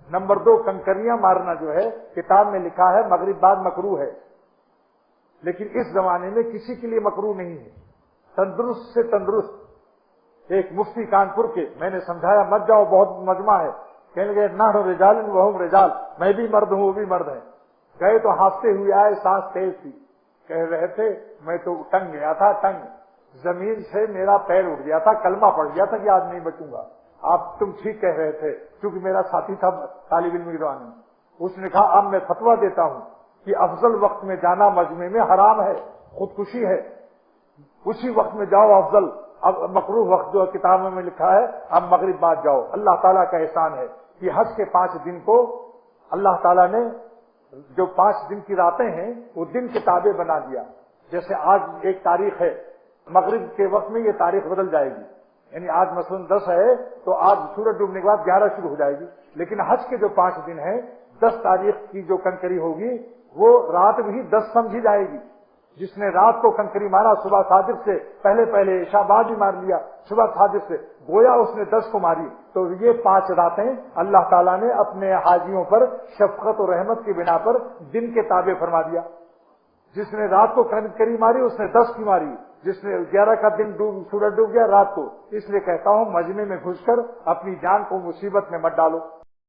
Number 2 کنکریاں مارنا جو ہے کتاب میں لکھا ہے مغرب بعد مکروہ ہے، لیکن اس زمانے میں کسی کے لیے مکروہ نہیں ہے۔ تندرست سے تندرست ایک مفتی کانپور کے میں نے سمجھایا مت جاؤ بہت مجمع ہے، کہنے لگے نحن رجال وہم رجال، میں بھی مرد ہوں وہ بھی مرد ہیں۔ گئے تو ہانستے ہوئے آئے، سانس تیز تھی، کہہ رہے تھے میں تو ٹنگ گیا تھا، ٹنگ زمین سے میرا پیر اٹھ گیا تھا، کلمہ پڑ گیا تھا کہ آج نہیں بچوں گا۔ آپ تم ٹھیک کہہ رہے تھے، کیونکہ میرا ساتھی تھا طالب علم گروانی، اس نے کہا اب میں فتویٰ دیتا ہوں کہ افضل وقت میں جانا مجمع میں حرام ہے، خودکشی ہے، اسی وقت میں جاؤ افضل۔ اب مکروہ وقت جو کتابوں میں لکھا ہے اب مغرب بعد جاؤ۔ اللہ تعالیٰ کا احسان ہے کہ حج کے 5 دن کو اللہ تعالیٰ نے جو 5 دن کی راتیں ہیں وہ دن کے تابع بنا دیا۔ جیسے آج ایک تاریخ ہے، مغرب کے وقت میں یہ تاریخ بدل جائے گی، یعنی آج مثلا 10 ہے تو آج سورج ڈوبنے کے بعد 11 شروع ہو جائے گی، لیکن حج کے جو 5 دن ہیں 10 تاریخ کی جو کنکری ہوگی وہ رات بھی 10 سمجھی جائے گی۔ جس نے رات کو کنکری مارا صبح صادق سے پہلے عشاء بعد بھی مار لیا، صبح صادق سے گویا اس نے 10 کو ماری۔ تو یہ 5 راتیں اللہ تعالیٰ نے اپنے حاجیوں پر شفقت اور رحمت کی بنا پر دن کے تابع فرما دیا۔ جس نے رات کو کنکری ماری اس نے 10 کی ماری، جس نے 11 کا دن سورج ڈوب گیا رات کو۔ اس لیے کہتا ہوں مجمع میں گھس کر اپنی جان کو مصیبت میں مت ڈالو۔